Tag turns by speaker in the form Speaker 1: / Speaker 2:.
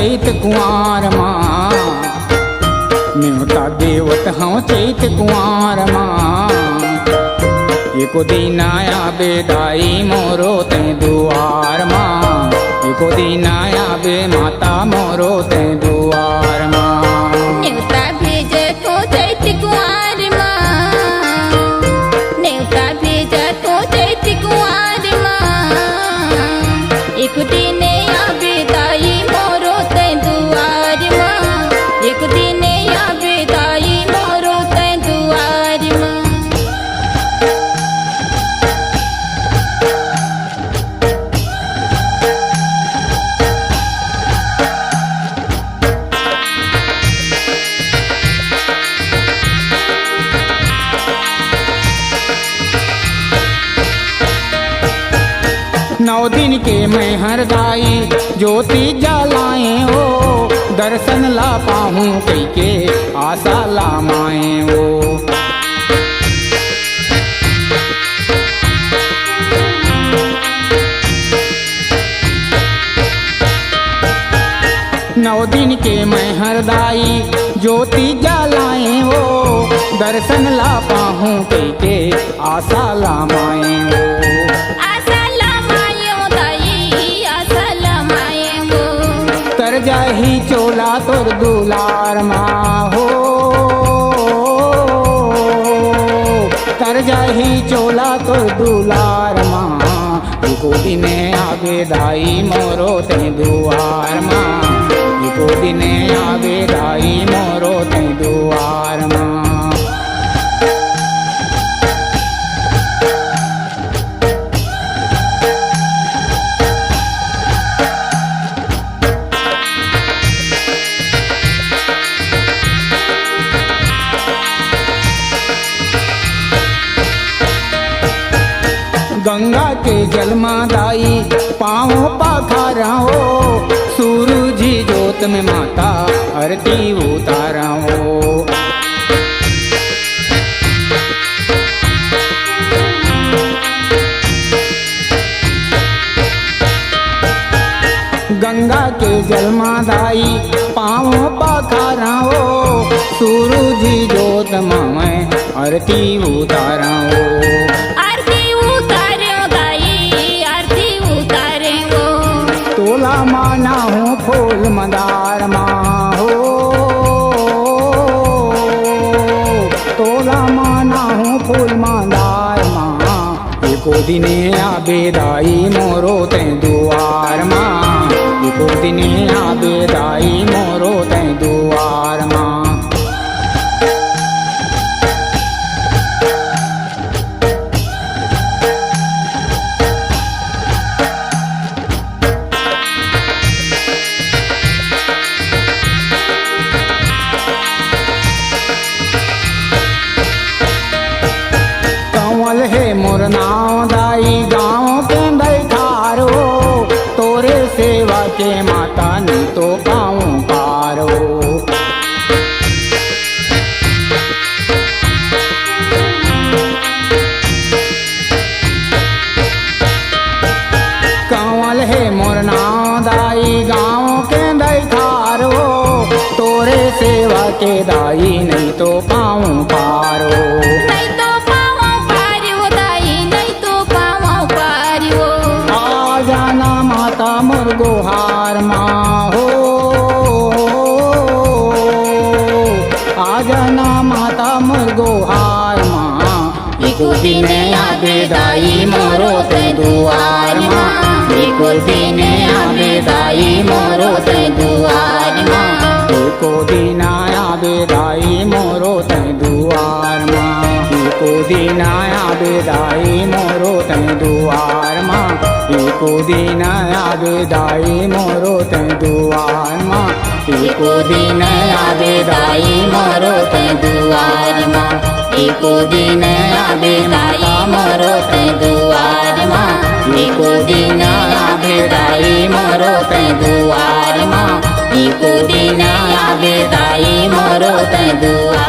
Speaker 1: चैत कुंवार माँ, न्योता देवत हूँ चैत कुंवार माँ। एको दिन आया बेदाई मोरो ते दुआर माँ, एको दिन आया बे माता मोरो ते दुआर माँ।
Speaker 2: न्योता भेजे तो चैत कुंवार माँ, न्योता भेजे तो चैत कुंवार माँ। एक दिन आवे दाई मोरो ते दुआर माँ, एक दिन आवे दाई मोरो ते दुआर माँ।
Speaker 1: नौ दिन के मैं हर दाई ज्योति जलाए हो, दर्शन ला पाहूँ कई के आशा लामाए हो। नौ दिन के मैं हर दाई ज्योति जलाए हो, दर्शन ला पाहूँ कई के आशा लामाए हो। तर जाही चोला तोर दुलार माँ हो, तर जाही चोला तोर दुलार माँ। एको दिन आवे दाई मोरो ते दुआर माँ, एको दिन आवे दाई मोरो ते दुआर माँ। गंगा के जल माँ दाई पाँव पाखारा हो, सूरज जोत में माता आरती उतारा हो। गंगा के जल माँ दाई पाँव पाखारा हो, सूरज जोत माँ मैं आरती उतारा हो। तोला माना हूँ फूल मंदार माँ हो, तोला माना हूँ फूल मंदार माँ। एको दिन आवे दाई मोरो ते दुआर माँ, एको दिन आवे दाई मोरो ते दुआर माँ। है मोर नाव दाई गाँव के बैठारो, तोरे सेवा के माता नी तो पाऊँ पारो। कंवल है मोर नाव दाई गाँव के बैठारो, तोरे सेवा के दाई नहीं तो पाऊँ पारो। मोर गोहार माँ हो, आ जाना माता मोर गोहार माँ। एको दिन आवे दाई मोरो ते दुआर माँ, एको दिन आवे दाई मोरो ते दुआर माँ। एको दिन आवे दाई मोरो ते दुआर माँ, एको दिन आवे दाई मोरो ते दुआर माँ। एको दिन आवे दाई मोरो ते दुआर माँ, एको दिन आवे दाई मोरो ते दुआर माँ। एको दिन आवे माता मोरो ते दुआर माँ, एको दिन आवे दाई मोरो ते दुआर माँ। एको दिन आवे दाई मोरो ते दुआर।